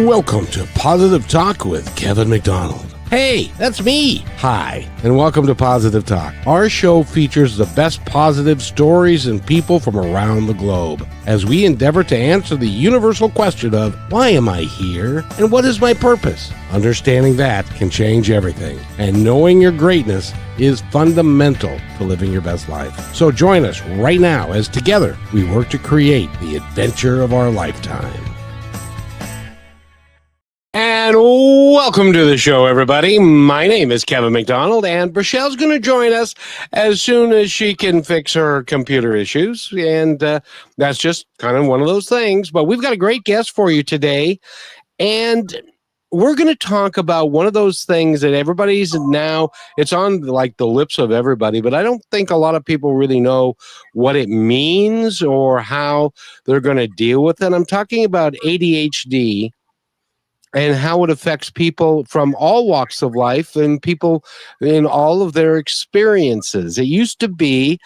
Welcome to Positive Talk with Kevin McDonald. Hey, that's me. Hi, and welcome to Positive Talk. Our show features the best positive stories and people from around the globe as we endeavor to answer the universal question of why am I here and what is my purpose? Understanding that can change everything, and knowing your greatness is fundamental to living your best life. So join us right now as together we work to create the adventure of our lifetime. And welcome to the show, everybody. My name is Kevin McDonald, and Brachelle's going to join us as soon as she can fix her computer issues. And that's just kind of one of those things. But we've got a great guest for you today. And we're going to talk about one of those things that everybody's now, it's on like the lips of everybody, but I don't think a lot of people really know what it means or how they're going to deal with it. I'm talking about ADHD. And how it affects people from all walks of life and people in all of their experiences. It used to be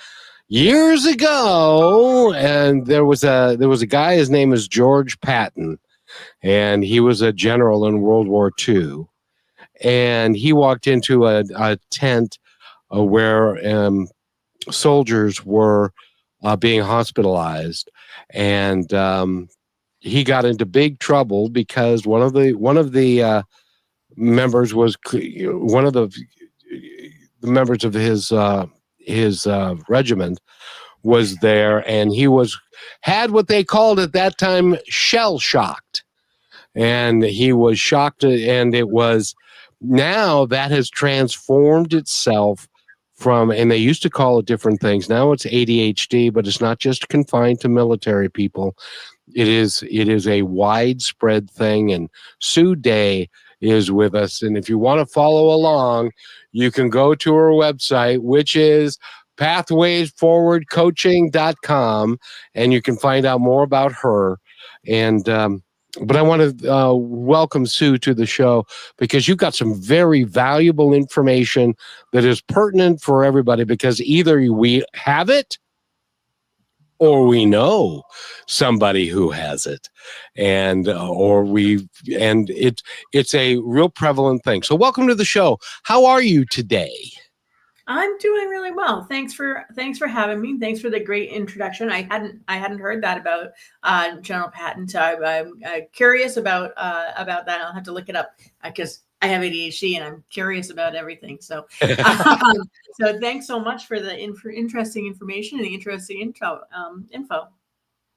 years ago, and there was a guy. His name is George Patton, and he was a general in World War II. And he walked into a tent where soldiers were being hospitalized, and he got into big trouble because one of the members was one of the members of his regiment was there, and he had what they called at that time shell shocked, and he was shocked, and it was now that has transformed itself from, and they used to call it different things. Now it's ADHD, but it's not just confined to military people. It is a widespread thing, and Sue Day is with us. And if you want to follow along, you can go to her website, which is pathwaysforwardcoaching.com, and you can find out more about her. And but I want to welcome Sue to the show because you've got some very valuable information that is pertinent for everybody, because either we have it or we know somebody who has it, and it's a real prevalent thing. So welcome to the show. How are you today? I'm doing really well. Thanks for having me. Thanks for the great introduction. I hadn't heard that about General Patton. So I'm curious about that. I'll have to look it up because I have ADHD and I'm curious about everything. So so thanks so much for the interesting information and the interesting info.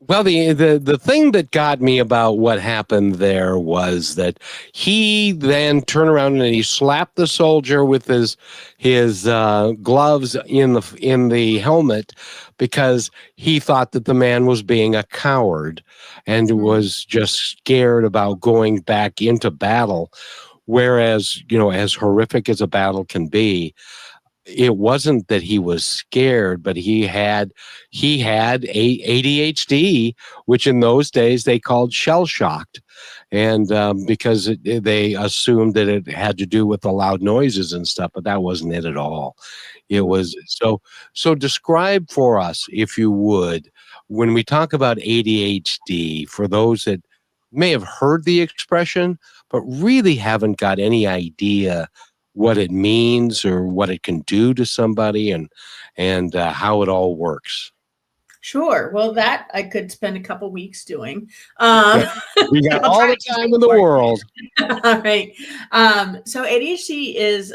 Well, the thing that got me about what happened there was that he then turned around and he slapped the soldier with his gloves in the helmet because he thought that the man was being a coward and was just scared about going back into battle. Whereas, as horrific as a battle can be, it wasn't that he was scared, but he had ADHD, which in those days they called shell shocked, and because they assumed that it had to do with the loud noises and stuff, but that wasn't it at all. It was so describe for us, if you would, when we talk about ADHD, for those that may have heard the expression but really haven't got any idea what it means or what it can do to somebody, and how it all works. Sure. Well, that I could spend a couple weeks doing. We got all the time in the world. All right. So ADHD is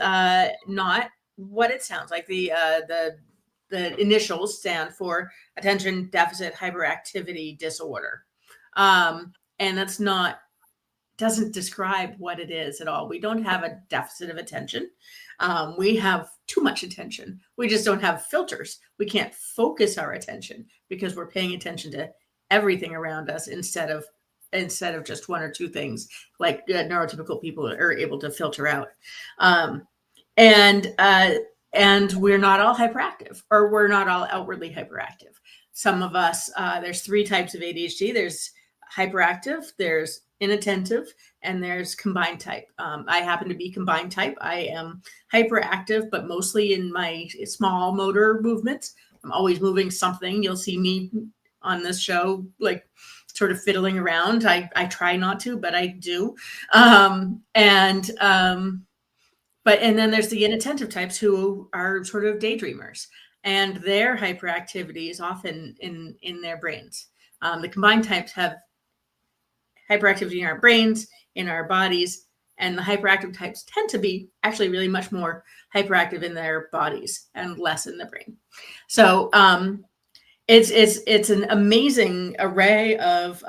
not what it sounds like. The initials stand for attention deficit hyperactivity disorder, and that's not. Doesn't describe what it is at all. We don't have a deficit of attention. We have too much attention. We just don't have filters. We can't focus our attention because we're paying attention to everything around us instead of just one or two things like neurotypical people are able to filter out. And we're not all hyperactive, or we're not all outwardly hyperactive. Some of us, there's three types of ADHD. There's hyperactive, there's inattentive, and there's combined type. I happen to be combined type. I am hyperactive, but mostly in my small motor movements. I'm always moving something. You'll see me on this show like sort of fiddling around. I try not to, but I do. And then there's the inattentive types who are sort of daydreamers, and their hyperactivity is often in their brains. The combined types have hyperactivity in our brains, in our bodies, and the hyperactive types tend to be actually really much more hyperactive in their bodies and less in the brain. So it's an amazing array of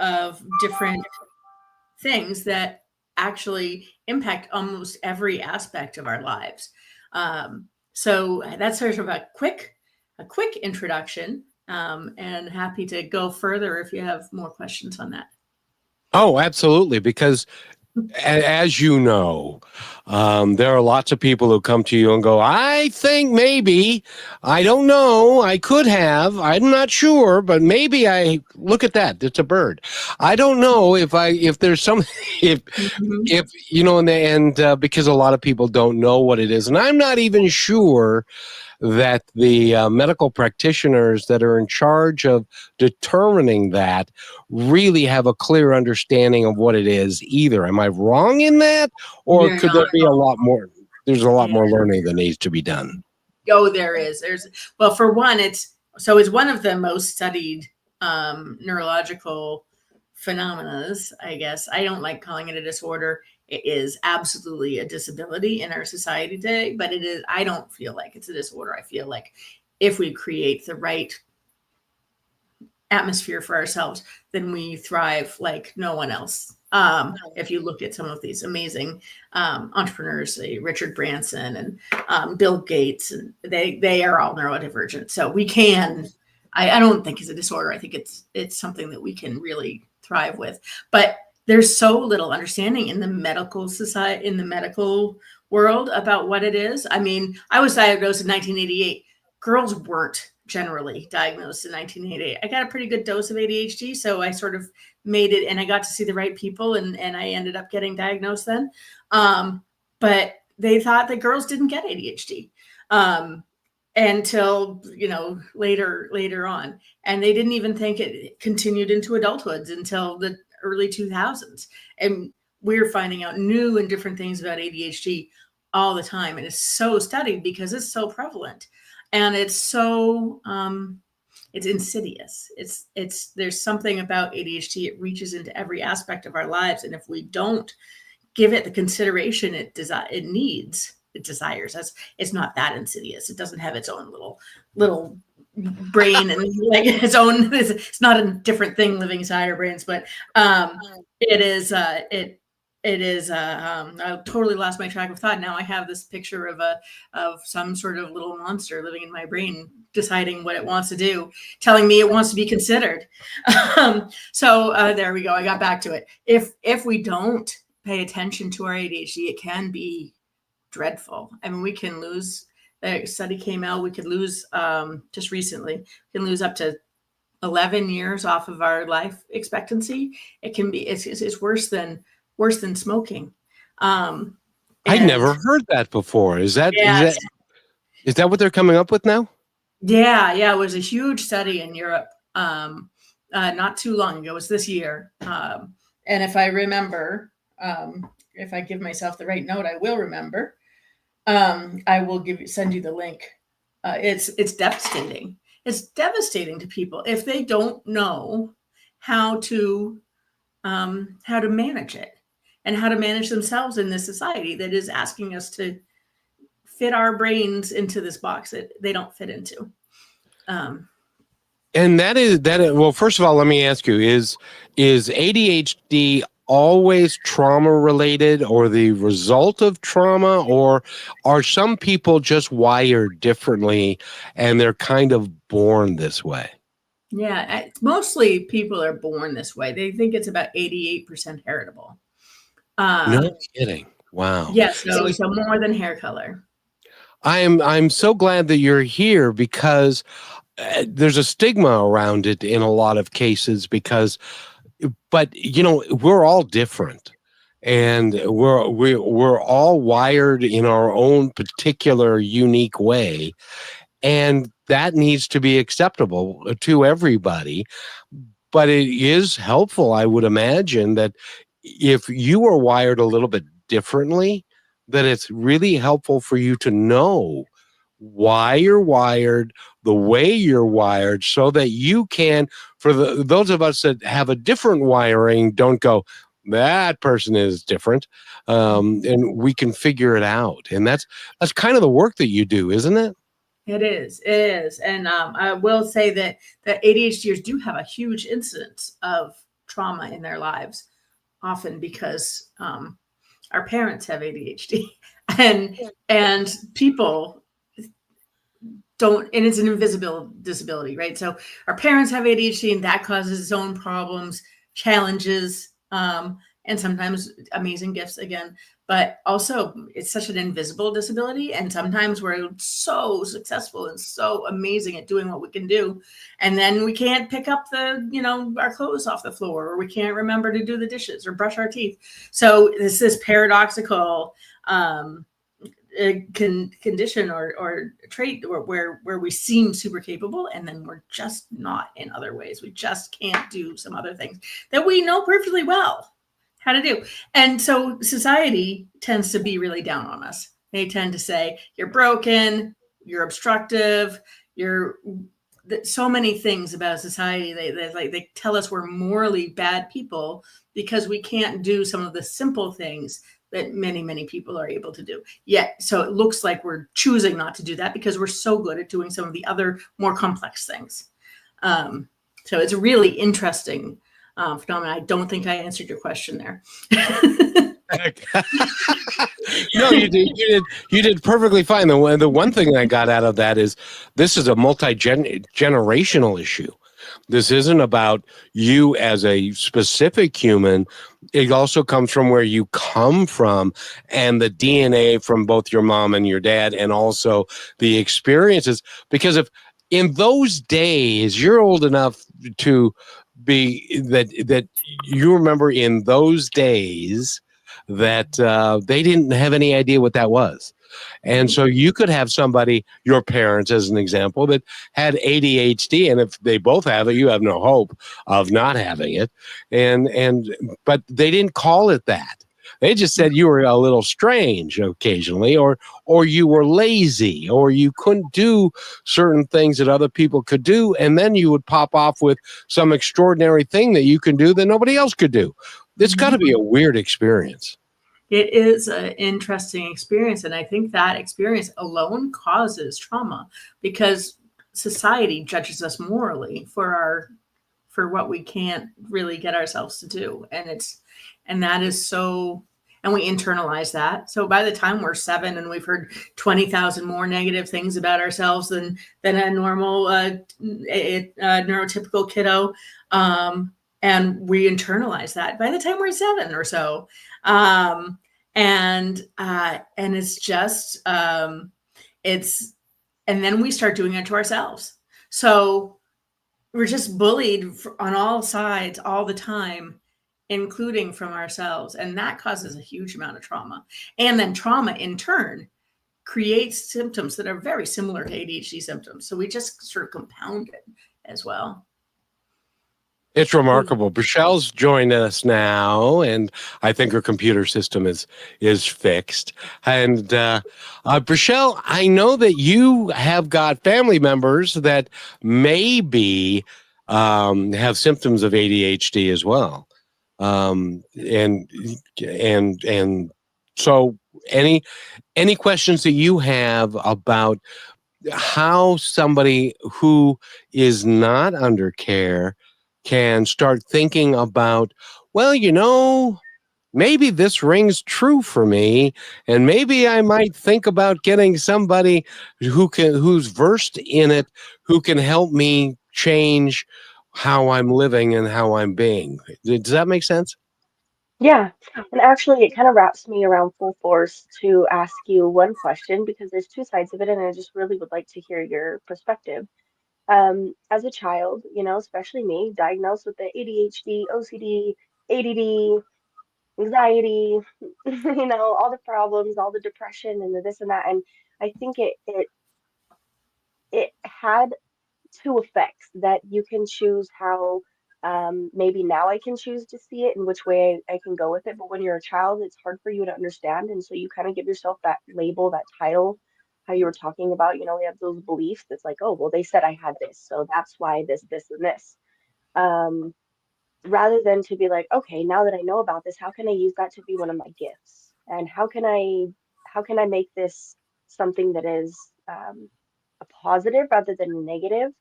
different things that actually impact almost every aspect of our lives. So that's sort of a quick introduction, and happy to go further if you have more questions on that. Oh, absolutely. Because as you know, there are lots of people who come to you and go, I think maybe, I don't know, I could have, I'm not sure, but maybe I look at that. It's a bird. I don't know if there's some, if you know, and because a lot of people don't know what it is. And I'm not even sure that the medical practitioners that are in charge of determining that really have a clear understanding of what it is either. Am I wrong in that? Or could there be a lot more? There's a lot more learning that needs to be done. Oh, there is. Well, for one, it's one of the most studied neurological phenomena, I guess. I don't like calling it a disorder. It is absolutely a disability in our society today, but it is, I don't feel like it's a disorder. I feel like if we create the right atmosphere for ourselves, then we thrive like no one else. If you look at some of these amazing entrepreneurs, Richard Branson and Bill Gates, and they are all neurodivergent. So we can, I don't think it's a disorder. I think it's something that we can really thrive with. But there's so little understanding in the medical society, in the medical world about what it is. I mean, I was diagnosed in 1988. Girls weren't generally diagnosed in 1988. I got a pretty good dose of ADHD, so I sort of made it, and I got to see the right people, and I ended up getting diagnosed then. But they thought that girls didn't get ADHD until, you know, later on, and they didn't even think it continued into adulthood until the early 2000s. And we're finding out new and different things about ADHD all the time, and it's so studied because it's so prevalent. And it's so it's insidious. There's something about ADHD. It reaches into every aspect of our lives, and if we don't give it the consideration it needs, it desires us, it's not that insidious. It doesn't have its own little brain and like its own. It's not a different thing living inside our brains, but it is. I totally lost my track of thought. Now I have this picture of some sort of little monster living in my brain, deciding what it wants to do, telling me it wants to be considered. So there we go. I got back to it. If we don't pay attention to our ADHD, it can be dreadful. I mean, we can lose. A study came out. We could lose just recently. We can lose up to 11 years off of our life expectancy. It can be. It's worse than smoking. I never heard that before. Is that what they're coming up with now? Yeah. It was a huge study in Europe not too long ago. It was this year. And if I remember, if I give myself the right note, I will remember. I will send you the link. It's devastating. It's devastating to people if they don't know how to manage it, and how to manage themselves in this society that is asking us to fit our brains into this box that they don't fit into. And that is, well, first of all, let me ask you, is ADHD always trauma related or the result of trauma, or are some people just wired differently and they're kind of born this way? Yeah, mostly people are born this way. They think it's about 88% heritable. No kidding. Wow. Yes, so more than hair color. I'm so glad that you're here, because there's a stigma around it in a lot of cases, but you know, we're all different, and we're all wired in our own particular unique way, and that needs to be acceptable to everybody. but it is helpful, I would imagine, that if you are wired a little bit differently, that it's really helpful for you to know why you're wired the way you're wired, so that you can, for those of us that have a different wiring, don't go, that person is different, and we can figure it out. And that's kind of the work that you do, isn't it? It is. It is. And I will say that ADHDers do have a huge incidence of trauma in their lives, often because our parents have ADHD, and people don't, and it's an invisible disability, right? So our parents have ADHD, and that causes its own problems, challenges, and sometimes amazing gifts again. But also, it's such an invisible disability, and sometimes we're so successful and so amazing at doing what we can do, and then we can't pick up our clothes off the floor, or we can't remember to do the dishes or brush our teeth. So it's this paradoxical condition or trait where we seem super capable, and then we're just not in other ways. We just can't do some other things that we know perfectly well how to do. And so society tends to be really down on us. They tend to say, you're broken, you're obstructive, you're so many things about society. They tell us we're morally bad people because we can't do some of the simple things that many people are able to do. Yet, so it looks like we're choosing not to do that because we're so good at doing some of the other more complex things. So it's a really interesting phenomenon. I don't think I answered your question there. No, you did. You did perfectly fine. The one thing I got out of that is this is a generational issue. This isn't about you as a specific human. It also comes from where you come from, and the DNA from both your mom and your dad, and also the experiences. Because if in those days you're old enough to be that you remember in those days that they didn't have any idea what that was. And so you could have somebody, your parents as an example, that had ADHD, and if they both have it, you have no hope of not having it. But they didn't call it that. They just said you were a little strange occasionally, or you were lazy, or you couldn't do certain things that other people could do, and then you would pop off with some extraordinary thing that you can do that nobody else could do. It's got to be a weird experience. It is an interesting experience. And I think that experience alone causes trauma because society judges us morally for what we can't really get ourselves to do. And that is so, and we internalize that. So by the time we're 7 and we've heard 20,000 more negative things about ourselves than a normal neurotypical kiddo, and we internalize that by the time we're 7 or so. And it's just, and then we start doing it to ourselves. So we're just bullied on all sides all the time, including from ourselves. And that causes a huge amount of trauma. And then trauma in turn creates symptoms that are very similar to ADHD symptoms. So we just sort of compound it as well. It's remarkable. Brichelle's joined us now, and I think her computer system is fixed. And Brichelle, I know that you have got family members that maybe have symptoms of ADHD as well. And so any questions that you have about how somebody who is not under care can start thinking about, well, maybe this rings true for me, and maybe I might think about getting somebody who's versed in it, who can help me change how I'm living and how I'm being. Does that make sense? Yeah, and actually, it kind of wraps me around full force to ask you one question because there's two sides of it, and I just really would like to hear your perspective. As a child, especially me, diagnosed with the ADHD, OCD, ADD, anxiety, all the problems, all the depression, and the this and that, and I think it had two effects that you can choose how Maybe now I can choose to see it and which way I can go with it. But when you're a child, it's hard for you to understand. And so you kind of give yourself that label, that title, how you were talking about, we have those beliefs that's like, oh, well, they said I had this. So that's why this, and this. Um, Rather than to be like, okay, now that I know about this, how can I use that to be one of my gifts? And how can I make this something that is a positive rather than a negative?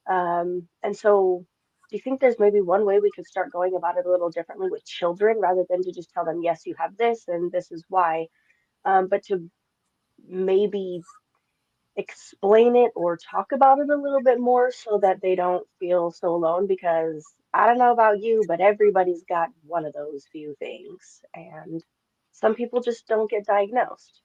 And so do you think there's maybe one way we could start going about it a little differently with children rather than to just tell them, yes, you have this and this is why, but to maybe explain it or talk about it a little bit more so that they don't feel so alone? Because I don't know about you, but everybody's got one of those few things, and some people just don't get diagnosed.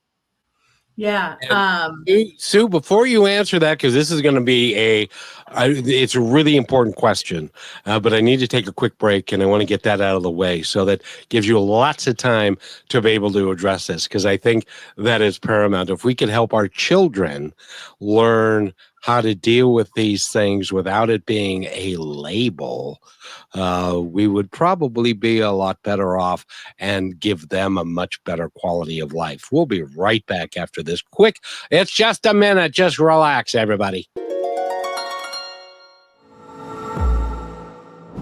Yeah. And Sue, before you answer that, because this is going to be it's a really important question, but I need to take a quick break, and I want to get that out of the way so that gives you lots of time to be able to address this, because I think that is paramount. If we could help our children learn how to deal with these things without it being a label, we would probably be a lot better off and give them a much better quality of life. We'll be right back after this quick. It's just a minute. Just relax, everybody.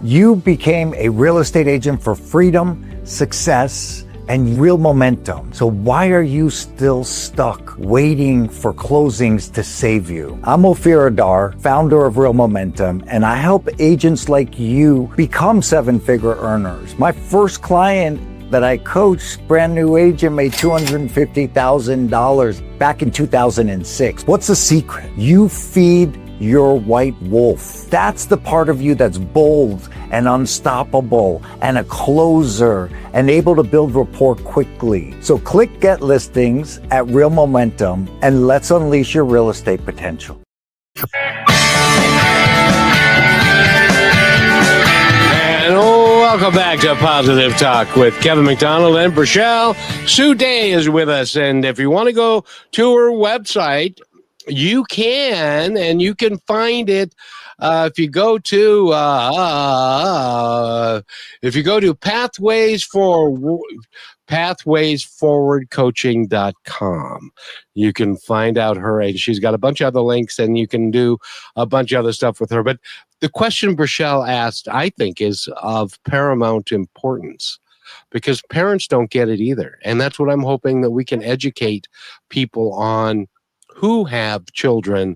You became a real estate agent for freedom, success, and real momentum. So why are you still stuck waiting for closings to save you? I'm ADHDer, founder of Real Momentum, and I help agents like you become seven-figure earners. My first client that I coached, brand new agent, made $250,000 back in 2006. What's the secret? You feed your white wolf. That's the part of you that's bold and unstoppable and a closer and able to build rapport quickly. So click Get Listings at Real Momentum and let's unleash your real estate potential. And welcome back to Positive Talk with Kevin McDonald and Rochelle. Sue Day is with us. And if you want to go to her website, you can, and you can find it if you go to pathwaysforwardcoaching.com. You can find out her age. She's got a bunch of other links, and you can do a bunch of other stuff with her. But the question Rochelle asked, I think, is of paramount importance, because parents don't get it either. And that's what I'm hoping that we can educate people on who have children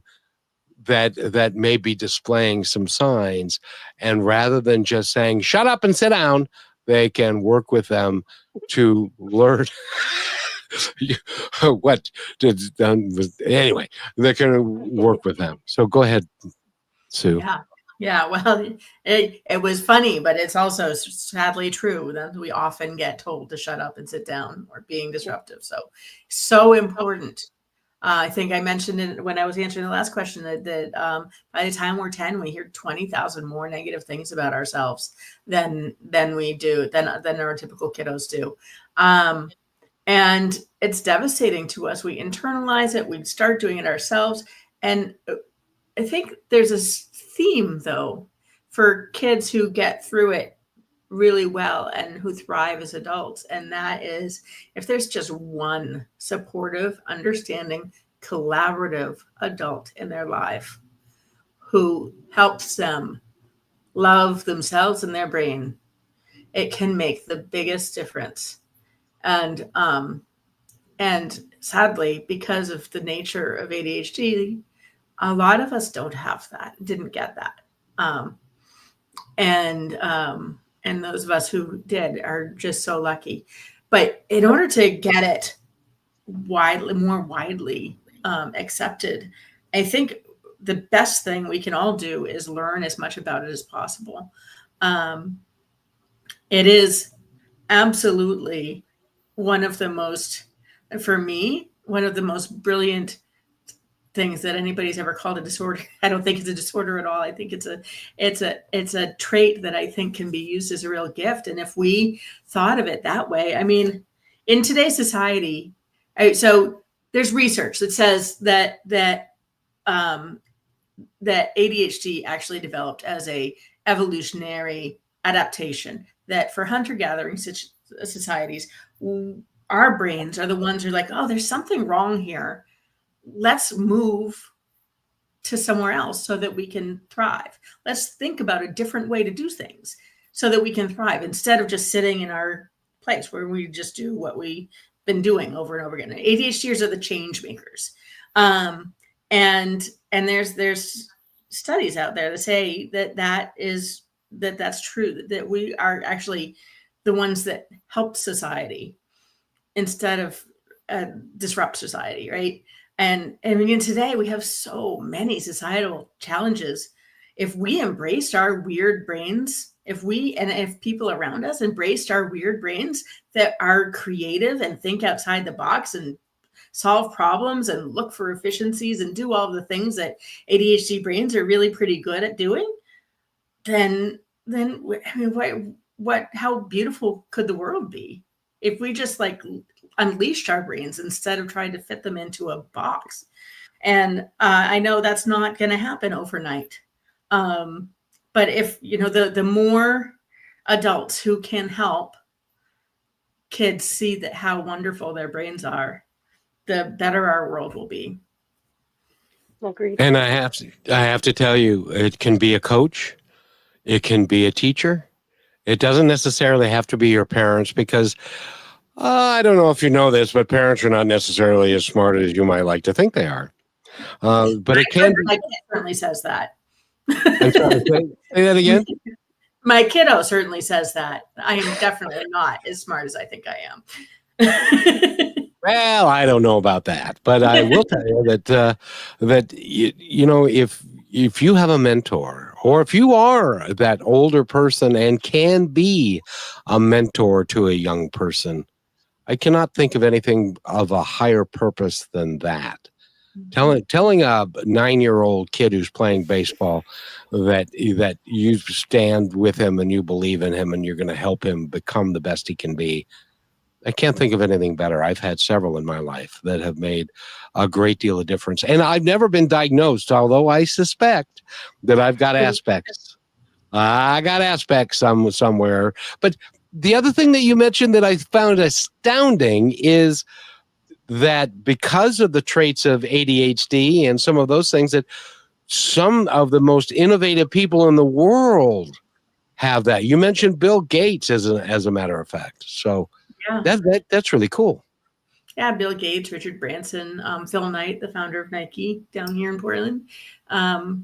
that may be displaying some signs, and rather than just saying shut up and sit down, they can work with them to learn what did anyway. They can work with them. So go ahead, Sue. Yeah, well, it was funny, but it's also sadly true that we often get told to shut up and sit down or being disruptive. So important. I think I mentioned it when I was answering the last question that by the time we're 10, we hear 20,000 more negative things about ourselves than our typical kiddos do. And it's devastating to us. We internalize it. We start doing it ourselves. And I think there's this theme, though, for kids who get through it really well and who thrive as adults. And that is, if there's just one supportive, understanding, collaborative adult in their life who helps them love themselves and their brain, it can make the biggest difference. And sadly, because of the nature of ADHD, a lot of us don't have that, didn't get that. And those of us who did are just so lucky. But in order to get it more widely accepted, I think the best thing we can all do is learn as much about it as possible. It is absolutely one of the most brilliant things that anybody's ever called a disorder. I don't think it's a disorder at all. I think it's a trait that I think can be used as a real gift. And if we thought of it that way, I mean, in today's society, so there's research that says that that ADHD actually developed as a evolutionary adaptation, that for hunter-gathering societies, our brains are the ones who are like, oh, there's something wrong here. Let's move to somewhere else so that we can thrive. Let's think about a different way to do things so that we can thrive, instead of just sitting in our place where we just do what we've been doing over and over again. ADHDers are the change makers. And there's studies out there that say that's true, that we are actually the ones that help society instead of disrupt society, right? And again, today we have so many societal challenges. If we embraced our weird brains, if people around us embraced our weird brains that are creative and think outside the box and solve problems and look for efficiencies and do all the things that ADHD brains are really pretty good at doing, then I mean, how beautiful could the world be if we just like unleashed our brains instead of trying to fit them into a box? And I know that's not going to happen overnight. But if, the more adults who can help kids see that how wonderful their brains are, the better our world will be. Agreed. And I have to tell you, it can be a coach, it can be a teacher. It doesn't necessarily have to be your parents, because I don't know if you know this, but parents are not necessarily as smart as you might like to think they are. But it can be. My kid certainly says that. I'm sorry, say that again. My kiddo certainly says that. I am definitely not as smart as I think I am. Well, I don't know about that, but I will tell you that if you have a mentor, or if you are that older person and can be a mentor to a young person, I cannot think of anything of a higher purpose than that. Telling a 9-year-old kid who's playing baseball that you stand with him and you believe in him and you're going to help him become the best he can be. I can't think of anything better. I've had several in my life that have made a great deal of difference. And I've never been diagnosed, although I suspect that I've got aspects. I got aspects somewhere. But the other thing that you mentioned that I found astounding is that because of the traits of ADHD and some of those things, that some of the most innovative people in the world have that. You mentioned Bill Gates as a matter of fact. So yeah. That's really cool. Yeah, Bill Gates, Richard Branson, Phil Knight, the founder of Nike down here in Portland. A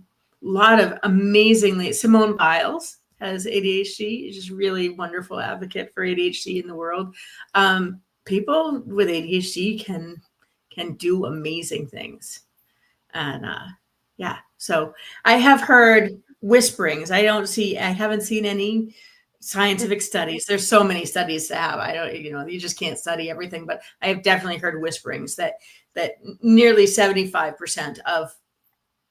lot of amazingly, Simone Biles has ADHD. She's just really wonderful advocate for ADHD in the world. People with ADHD can do amazing things. And so I have heard whisperings. I haven't seen any scientific studies. There's so many studies to have. I don't, you just can't study everything, but I have definitely heard whisperings that nearly 75% of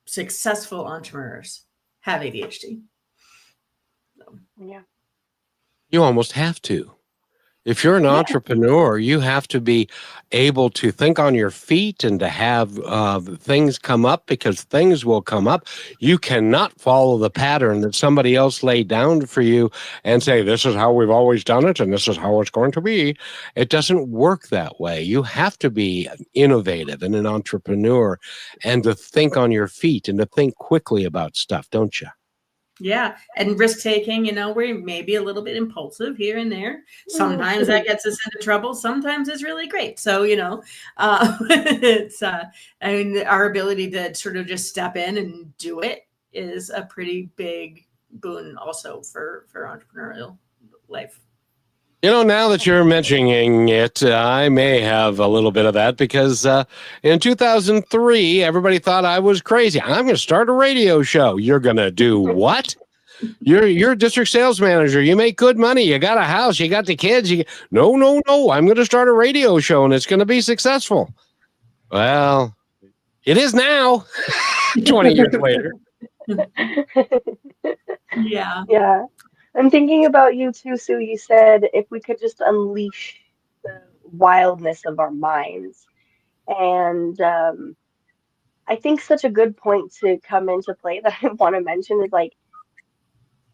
successful entrepreneurs have ADHD. So. Yeah. You almost have to. If you're an entrepreneur, you have to be able to think on your feet and to have things come up, because things will come up. You cannot follow the pattern that somebody else laid down for you and say, this is how we've always done it and this is how it's going to be. It doesn't work that way. You have to be innovative and an entrepreneur and to think on your feet and to think quickly about stuff, don't you? Yeah. And risk taking, we may be a little bit impulsive here and there. Sometimes that gets us into trouble. Sometimes it's really great. So, it's, our ability to sort of just step in and do it is a pretty big boon also for entrepreneurial life. Now that you're mentioning it, I may have a little bit of that, because in 2003, everybody thought I was crazy. I'm going to start a radio show. You're going to do what? You're a district sales manager. You make good money. You got a house. You got the kids. No. I'm going to start a radio show and it's going to be successful. Well, it is now, 20 years later. Yeah. Yeah. I'm thinking about you too, Sue. You said if we could just unleash the wildness of our minds. And I think such a good point to come into play that I want to mention is like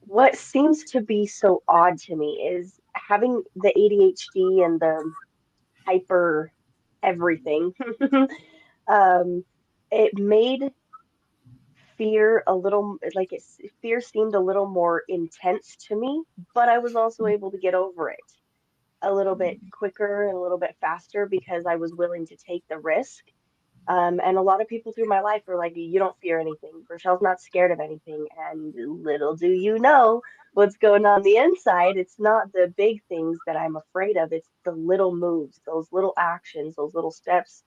what seems to be so odd to me is having the ADHD and the hyper everything. um, it made fear a little like fear seemed a little more intense to me, but I was also able to get over it a little bit quicker and a little bit faster because I was willing to take the risk. And a lot of people through my life were like, you don't fear anything. Rochelle's not scared of anything. And little do you know what's going on the inside. It's not the big things that I'm afraid of. It's the little moves, those little actions, those little steps,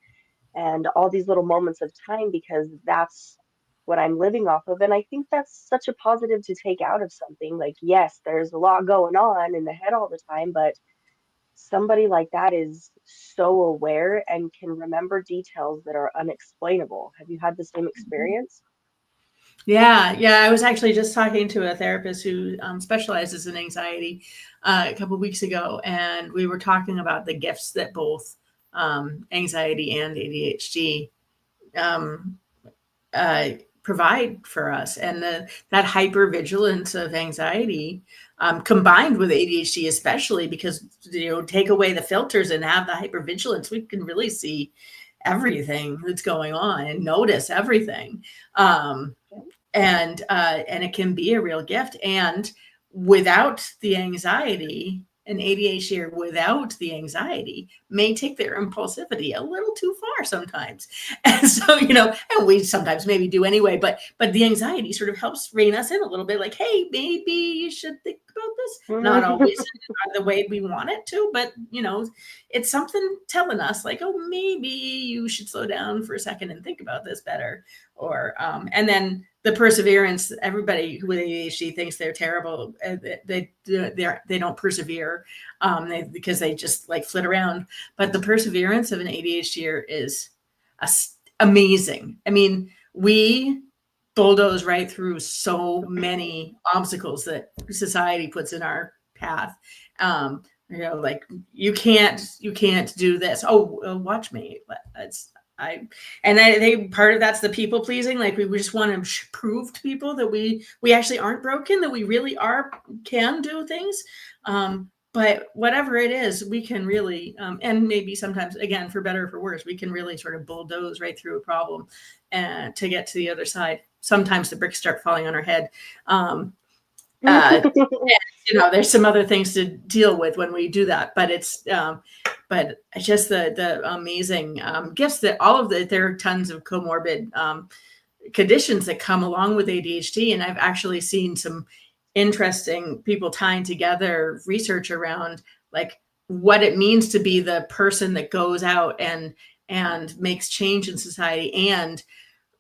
and all these little moments of time because that's what I'm living off of. And I think that's such a positive to take out of something. Like, yes, there's a lot going on in the head all the time, but somebody like that is so aware and can remember details that are unexplainable. Have you had the same experience? Yeah. I was actually just talking to a therapist who specializes in anxiety a couple of weeks ago, and we were talking about the gifts that both anxiety and ADHD um, provide for us, and that hypervigilance of anxiety combined with ADHD, especially because take away the filters and have the hypervigilance, we can really see everything that's going on and notice everything. And it can be a real gift. And without the anxiety, an ADHD without the anxiety may take their impulsivity a little too far sometimes. And so, and we sometimes maybe do anyway, but the anxiety sort of helps rein us in a little bit, like, hey, maybe you should think about this. Not always the way we want it to, but it's something telling us like, oh, maybe you should slow down for a second and think about this better. Or and then the perseverance. Everybody with ADHD thinks they're terrible. They don't persevere because they just like flit around. But the perseverance of an ADHDer is amazing. I mean, we bulldoze right through so many obstacles that society puts in our path. Like you can't do this. Oh, watch me. I think part of that's the people pleasing. Like we just want to prove to people that we actually aren't broken, that we really can do things. But whatever it is, we can really, and maybe sometimes, again, for better or for worse, we can really sort of bulldoze right through a problem and to get to the other side. Sometimes the bricks start falling on our head. There's some other things to deal with when we do that, but it's just the amazing gifts that there are tons of comorbid conditions that come along with ADHD. And I've actually seen some interesting people tying together research around like what it means to be the person that goes out and makes change in society, and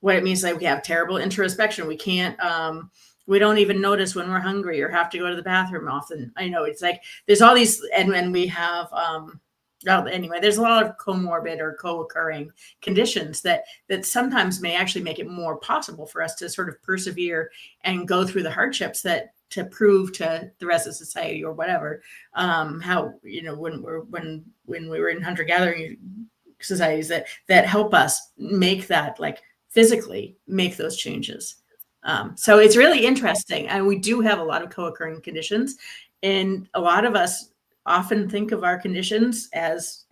what it means like we have terrible introspection. We can't we don't even notice when we're hungry or have to go to the bathroom often. I know it's like there's all these, and when we have anyway, there's a lot of comorbid or co-occurring conditions that sometimes may actually make it more possible for us to sort of persevere and go through the hardships to prove to the rest of society or whatever how when we were in hunter-gathering societies that help us make that, like, physically make those changes. So it's really interesting, and we do have a lot of co-occurring conditions, and a lot of us often think of our conditions as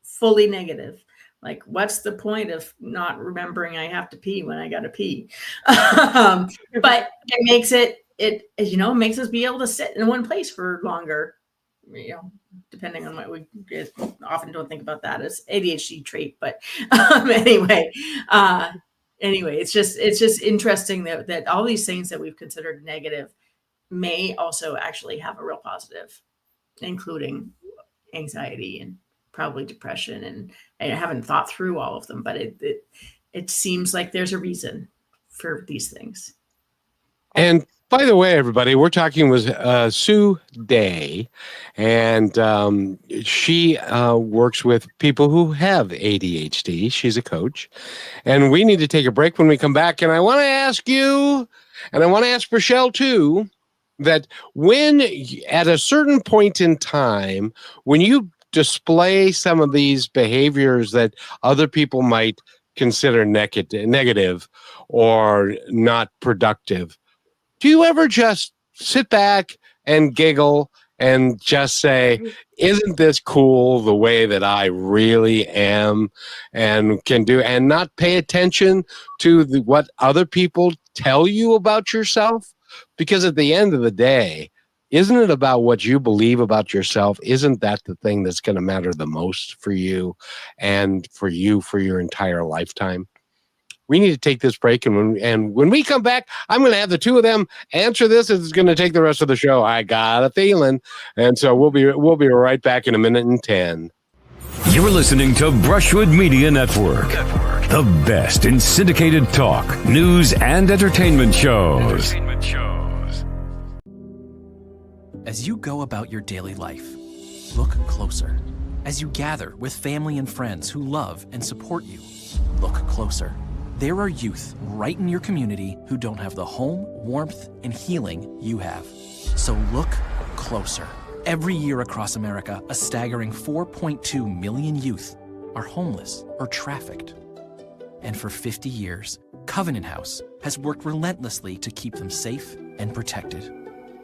fully negative. Like, what's the point of not remembering I have to pee when I got to pee? But it makes makes us be able to sit in one place for longer, depending on what we often don't think about that as ADHD trait. But anyway, it's just interesting that all these things that we've considered negative may also actually have a real positive, including anxiety and probably depression. And I haven't thought through all of them, but it seems like there's a reason for these things. And by the way, everybody, we're talking with Sue Day, and she works with people who have ADHD. She's a coach, and we need to take a break. When we come back, and I want to ask you, and I want to ask Rochelle too, that when at a certain point in time, when you display some of these behaviors that other people might consider negative or not productive, do you ever just sit back and giggle and just say, isn't this cool the way that I really am and can do, and not pay attention to what other people tell you about yourself? Because at the end of the day, isn't it about what you believe about yourself? Isn't that the thing that's going to matter the most for you and for your entire lifetime? We need to take this break, and when we come back, I'm going to have the two of them answer this. It's going to take the rest of the show. I got a feeling, and so we'll be right back in a minute and 10. You're listening to Brushwood Media Network, the best in syndicated talk, news, and entertainment shows. As you go about your daily life, look closer. As you gather with family and friends who love and support you, look closer. There are youth right in your community who don't have the home, warmth, and healing you have. So look closer. Every year across America, a staggering 4.2 million youth are homeless or trafficked. And for 50 years, Covenant House has worked relentlessly to keep them safe and protected.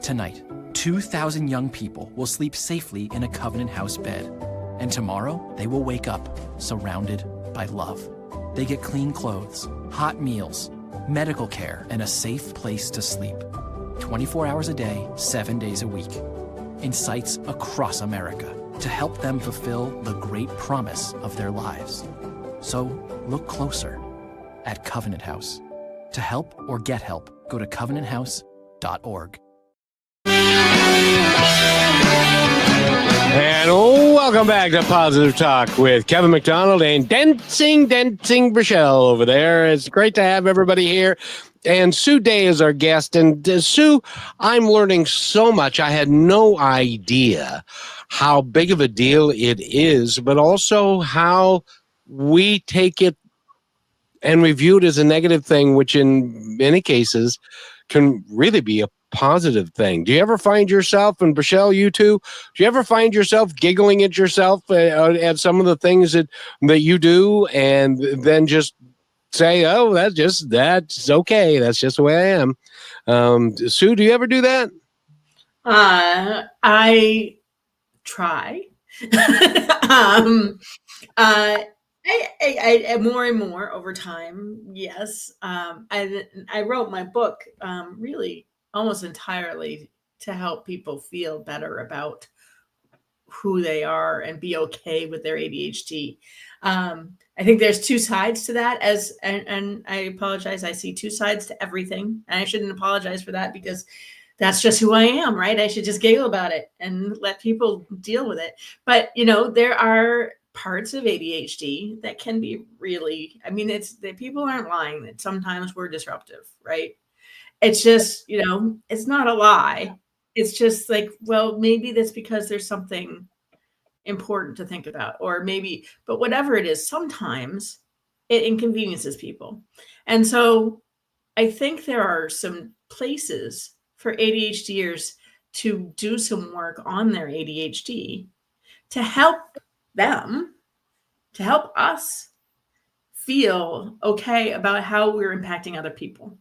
Tonight, 2,000 young people will sleep safely in a Covenant House bed. And tomorrow, they will wake up surrounded by love. They get clean clothes, hot meals, medical care, and a safe place to sleep. 24 hours a day, 7 days a week. In sites across America to help them fulfill the great promise of their lives. So look closer at Covenant House. To help or get help, go to covenanthouse.org. And welcome back to Positive Talk with Kevin McDonald and Dancing Brichelle over there. It's great to have everybody here. And Sue Day is our guest. And Sue, I'm learning so much. I had no idea how big of a deal it is, but also how we take it and we view it as a negative thing, which in many cases can really be a positive thing. Do you ever find yourself, and Brichelle, you too, do you ever find yourself giggling at yourself at some of the things that you do, and then just say, oh, that's okay. That's just the way I am. Sue, do you ever do that? I try. I more and more over time. Yes. I wrote my book, really almost entirely to help people feel better about who they are and be okay with their ADHD. I think there's two sides to that, and I apologize. I see two sides to everything, and I shouldn't apologize for that because that's just who I am, right? I should just giggle about it and let people deal with it. But, there are parts of ADHD that can be really, it's that people aren't lying that sometimes we're disruptive, right? It's just, it's not a lie. It's just like, well, maybe that's because there's something important to think about, or maybe, but whatever it is, sometimes it inconveniences people. And so I think there are some places for ADHDers to do some work on their ADHD to help them, to help us feel okay about how we're impacting other people.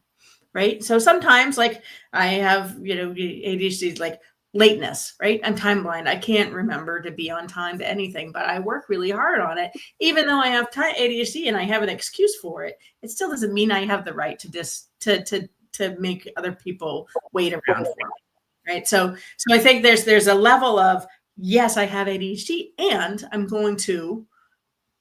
Right. So sometimes, like, I have, ADHD, like lateness, right? I'm time blind. I can't remember to be on time to anything, but I work really hard on it. Even though I have ADHD and I have an excuse for it, it still doesn't mean I have the right to make other people wait around for me. Right. So I think there's a level of, yes, I have ADHD, and I'm going to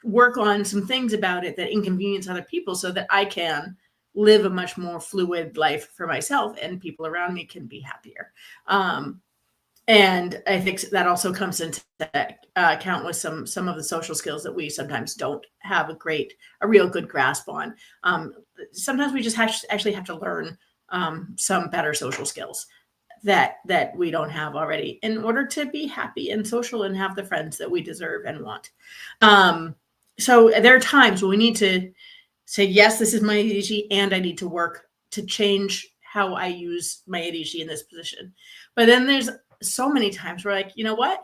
work on some things about it that inconvenience other people so that I can live a much more fluid life for myself and people around me can be happier. And I think that also comes into account with some of the social skills that we sometimes don't have a real good grasp on. Sometimes we just actually have to learn some better social skills that we don't have already in order to be happy and social and have the friends that we deserve and want. So there are times when we need to say, yes, this is my ADHD, and I need to work to change how I use my ADHD in this position. But then there's so many times where, like, you know what?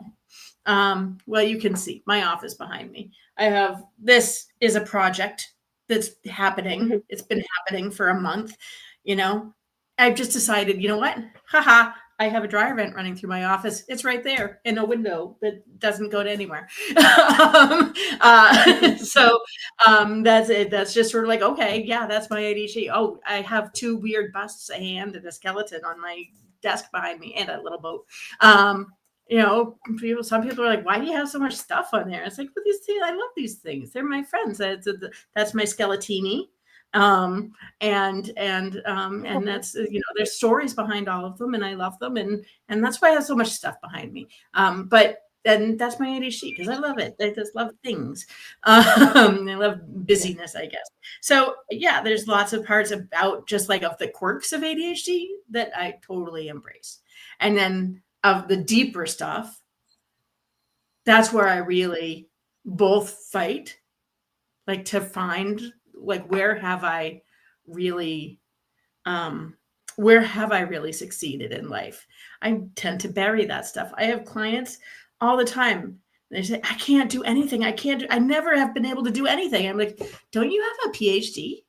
Well, you can see my office behind me. This is a project that's happening. Mhm. It's been happening for a month, you know. I've just decided, you know what? Haha, I have a dryer vent running through my office. It's right there in a window that doesn't go to anywhere. So that's it. That's just sort of like, okay, yeah, that's my ADHD. Oh, I have two weird busts, a hand and a skeleton on my desk behind me, and a little boat. You know, some people are like, why do you have so much stuff on there? It's like, well, these things, I love these things. They're my friends. That's my skeletini. And that's, you know, there's stories behind all of them, and I love them, and that's why I have so much stuff behind me. But and that's my ADHD, because I love it. I just love things. I love busyness, I guess. So yeah, there's lots of parts about just like of the quirks of ADHD that I totally embrace, and then of the deeper stuff, that's where I really both fight, like to find like where have I really succeeded in life. I tend to bury that stuff. I have clients all the time. They say, I can't do anything. I never have been able to do anything. I'm like, don't you have a PhD?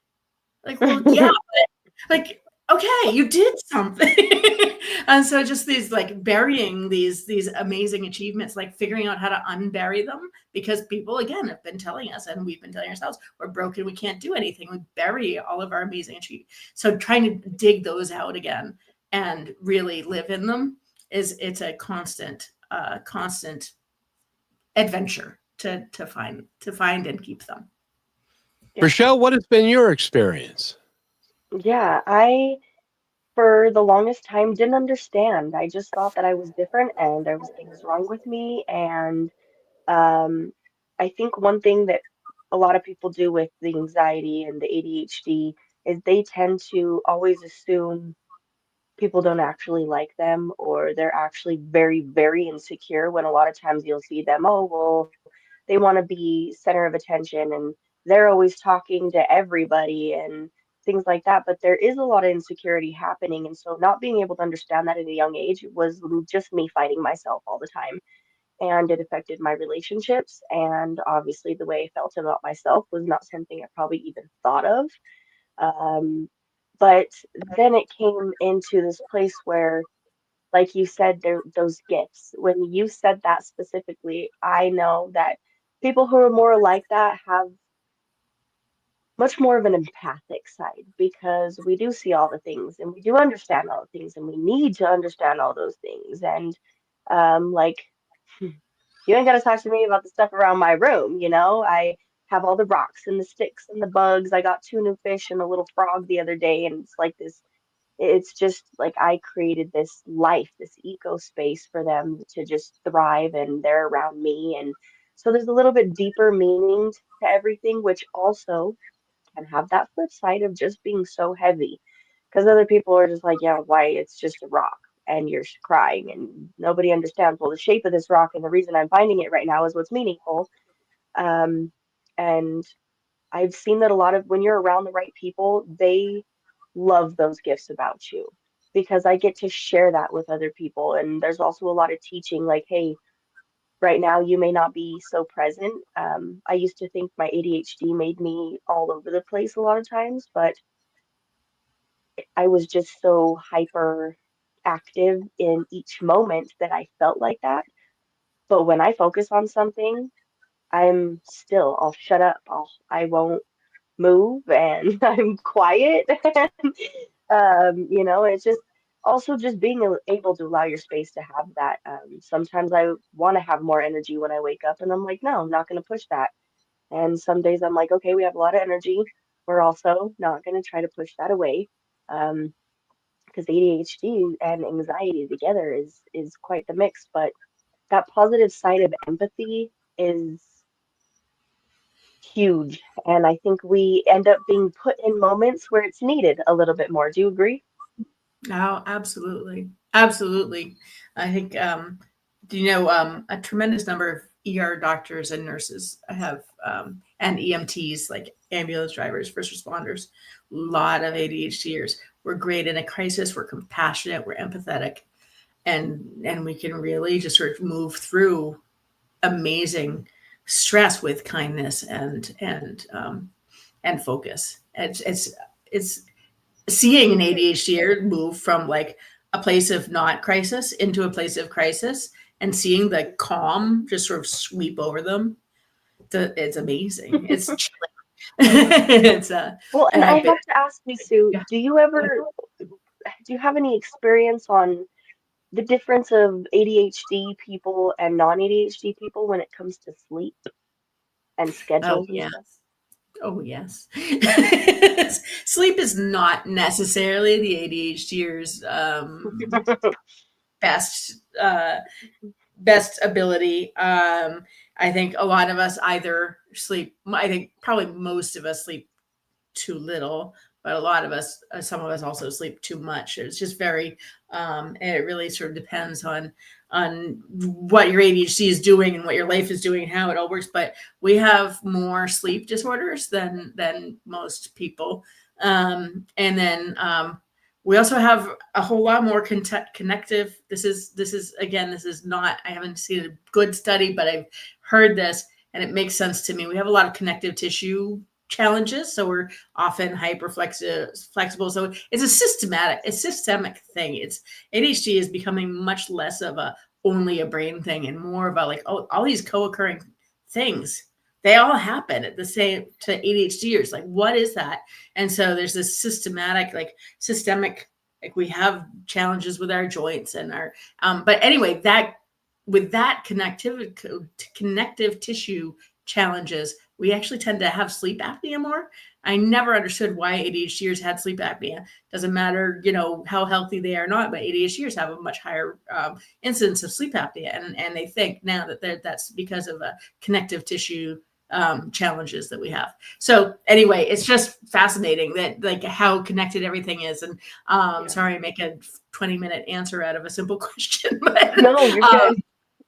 Like, well, yeah, but like, okay, you did something. And so just these like burying these amazing achievements, like figuring out how to unbury them, because people again have been telling us, and we've been telling ourselves, we're broken, we can't do anything, we bury all of our amazing achievements. So trying to dig those out again and really live in them it's a constant adventure to find and keep them. Yeah. Rochelle, what has been your experience? Yeah, I for the longest time didn't understand. I just thought that I was different and there was things wrong with me. And um, I think one thing that a lot of people do with the anxiety and the ADHD is they tend to always assume people don't actually like them, or they're actually very, very insecure, when a lot of times you'll see them, oh, well, they want to be center of attention and they're always talking to everybody and things like that. But there is a lot of insecurity happening. And so not being able to understand that at a young age was just me fighting myself all the time. And it affected my relationships. And obviously, the way I felt about myself was not something I probably even thought of. Um, but then it came into this place where, like you said, those gifts. When you said that specifically, I know that people who are more like that have much more of an empathic side, because we do see all the things and we do understand all the things and we need to understand all those things. And like, you ain't got to talk to me about the stuff around my room. I have all the rocks and the sticks and the bugs. I got two new fish and a little frog the other day, and it's like this. It's just like I created this life, this eco space for them to just thrive, and they're around me. And so there's a little bit deeper meaning to everything, which also can have that flip side of just being so heavy. Because other people are just like, yeah, why? It's just a rock. And you're crying, and nobody understands, well, the shape of this rock and the reason I'm finding it right now is what's meaningful. Um, and I've seen that a lot of when you're around the right people, they love those gifts about you, because I get to share that with other people. And there's also a lot of teaching, like, hey, right now you may not be so present. I used to think my ADHD made me all over the place a lot of times, but I was just so hyper active in each moment that I felt like that. But when I focus on something, I'm still, I'll shut up. I won't move, and I'm quiet. It's just also just being able to allow your space to have that. Sometimes I want to have more energy when I wake up, and I'm like, no, I'm not going to push that. And some days I'm like, okay, we have a lot of energy. We're also not going to try to push that away. Because ADHD and anxiety together is quite the mix. But that positive side of empathy is huge. And I think we end up being put in moments where it's needed a little bit more. Do you agree? Oh, absolutely. Absolutely. I think, a tremendous number of ER doctors and nurses have, and EMTs, like ambulance drivers, first responders, a lot of ADHDers. We're great in a crisis. We're compassionate. We're empathetic. And we can really just sort of move through amazing stress with kindness and and focus. It's seeing an ADHDer move from like a place of not crisis into a place of crisis, and seeing the calm just sort of sweep over them. It's amazing. It's chilling. It's Well, and I I've been, have to ask you, Sue, yeah. do you have any experience on the difference of ADHD people and non-ADHD people when it comes to sleep and Oh schedules and yes. stuff? Oh yes. Sleep is not necessarily the ADHDer's best best ability. I think a lot of us either sleep. I think probably most of us sleep too little, but a lot of us, some of us also sleep too much. It's just very, and it really sort of depends on what your ADHD is doing and what your life is doing and how it all works. But we have more sleep disorders than most people, and then we also have a whole lot more connective. This is again, this is not. I haven't seen a good study, but I've heard this, and it makes sense to me. We have a lot of connective tissue challenges, so we're often flexible. So it's a systemic thing. It's ADHD is becoming much less of a only a brain thing and more about like, oh, all these co-occurring things. They all happen at the same to ADHDers. Like, what is that? And so there's this systemic, like we have challenges with our joints and our, but anyway, that with that connective tissue challenges, we actually tend to have sleep apnea more. I never understood why ADHDers had sleep apnea. Doesn't matter, how healthy they are or not, but ADHDers have a much higher incidence of sleep apnea. And they think now that that's because of a connective tissue challenges that we have. So anyway, it's just fascinating that like how connected everything is. And sorry, I make a 20-minute answer out of a simple question, but No, you're good.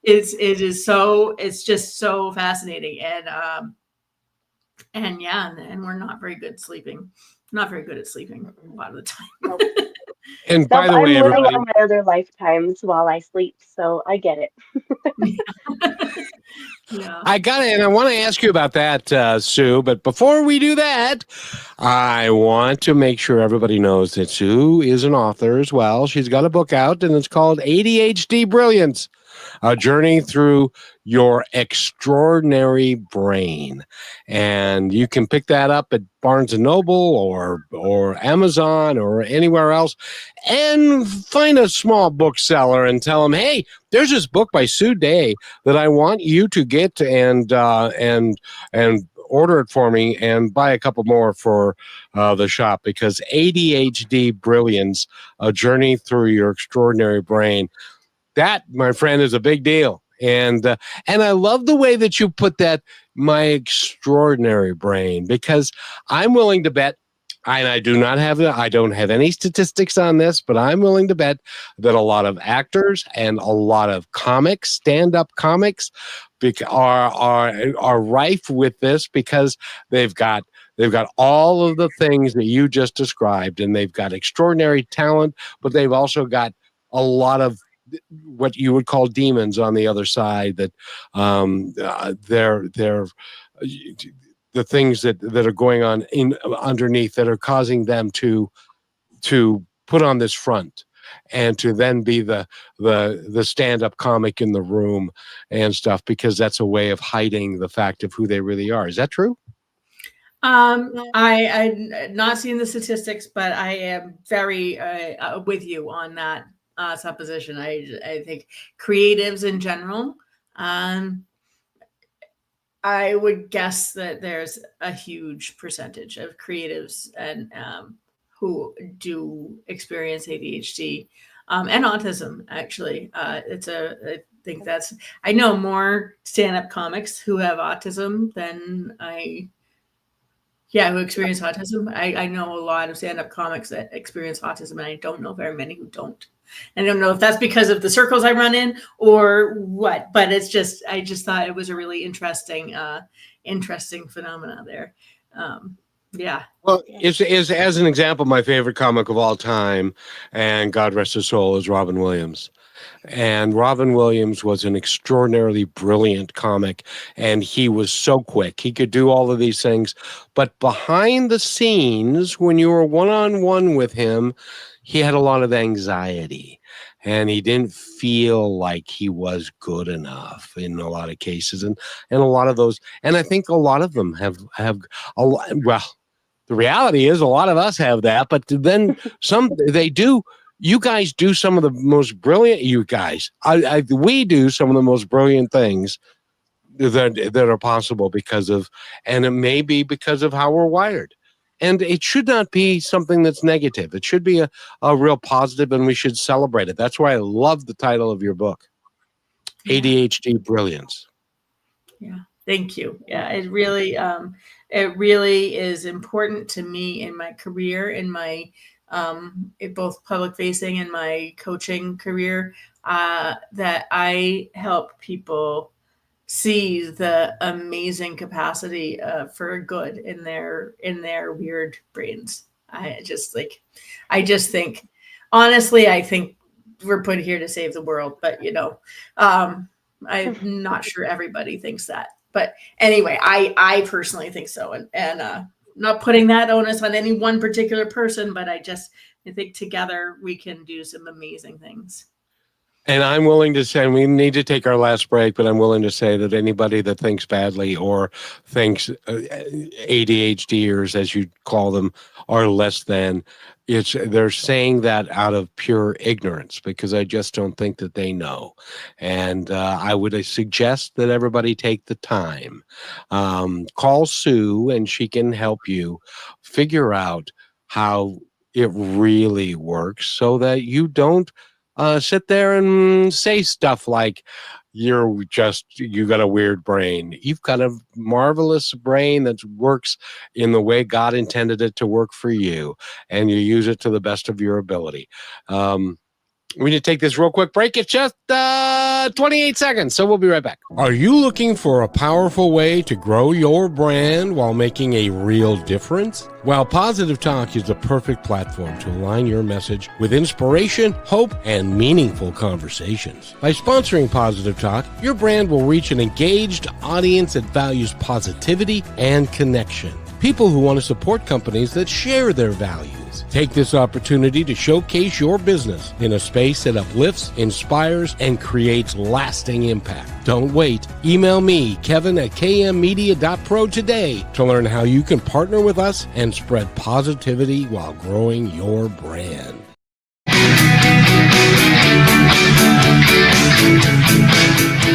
it's just so fascinating. And we're not very good sleeping. Not very good at sleeping a lot of the time. Nope. And by the I'm way, living everybody, on my other lifetimes while I sleep, so I get it. Yeah. I want to ask you about that, Sue. But before we do that, I want to make sure everybody knows that Sue is an author as well. She's got a book out, and it's called ADHD Brilliance: A Journey Through Your Extraordinary Brain. And you can pick that up at Barnes and Noble or Amazon or anywhere else, and find a small bookseller and tell them, hey, there's this book by Sue Day that I want you to get and order it for me and buy a couple more for the shop, because ADHD Brilliance: A Journey Through Your Extraordinary Brain. That, my friend, is a big deal. And I love the way that you put that, my extraordinary brain, because I'm willing to bet, and I don't have any statistics on this, but I'm willing to bet that a lot of actors and a lot of comics, stand-up comics, are rife with this, because they've got all of the things that you just described, and they've got extraordinary talent, but they've also got a lot of what you would call demons on the other side, that they're the things that are going on underneath, that are causing them to put on this front and to then be the stand-up comic in the room and stuff, because that's a way of hiding the fact of who they really are. Is that true? I not seen the statistics, but I am very with you on that supposition. I think creatives in general, I would guess that there's a huge percentage of creatives and who do experience ADHD and autism. Actually, I know more stand-up comics who have autism than who experience autism. I know a lot of stand-up comics that experience autism, and I don't know very many who don't. I don't know if that's because of the circles I run in or what, but I just thought it was a really interesting phenomena there. Well, is as an example, my favorite comic of all time, and God rest his soul, is Robin Williams. And Robin Williams was an extraordinarily brilliant comic, and he was so quick. He could do all of these things. But behind the scenes, when you were one on one with him, he had a lot of anxiety. And he didn't feel like he was good enough in a lot of cases, and a lot of those, and I think a lot of them have a lot. Well, the reality is, a lot of us have that, but then some they do. You guys do some of the most brilliant. You guys, we do some of the most brilliant things that are possible because of, and it may be because of how we're wired. And it should not be something that's negative. It should be a real positive, and we should celebrate it. That's why I love the title of your book, Yeah. ADHD Brilliance. Yeah, thank you. Yeah, it really is important to me in my career, in my both public facing and my coaching career, that I help people see the amazing capacity for good in their weird brains. I just think, honestly, I think we're put here to save the world, but I'm not sure everybody thinks that. But anyway, I personally think so, and not putting that onus on any one particular person, but I think together we can do some amazing things. And I'm willing to say, and we need to take our last break, but I'm willing to say that anybody that thinks badly or thinks ADHDers, as you call them, are less than, they're saying that out of pure ignorance, because I just don't think that they know. And I would suggest that everybody take the time. Call Sue, and she can help you figure out how it really works so that you don't sit there and say stuff like you got a weird brain. You've got a marvelous brain that works in the way God intended it to work for you, and you use it to the best of your ability. We need to take this real quick break. It's just 28 seconds, so we'll be right back. Are you looking for a powerful way to grow your brand while making a real difference? Well, Positive Talk is the perfect platform to align your message with inspiration, hope, and meaningful conversations. By sponsoring Positive Talk, your brand will reach an engaged audience that values positivity and connection. People who want to support companies that share their values. Take this opportunity to showcase your business in a space that uplifts, inspires, and creates lasting impact. Don't wait. Email me, Kevin at kmmedia.pro today to learn how you can partner with us and spread positivity while growing your brand.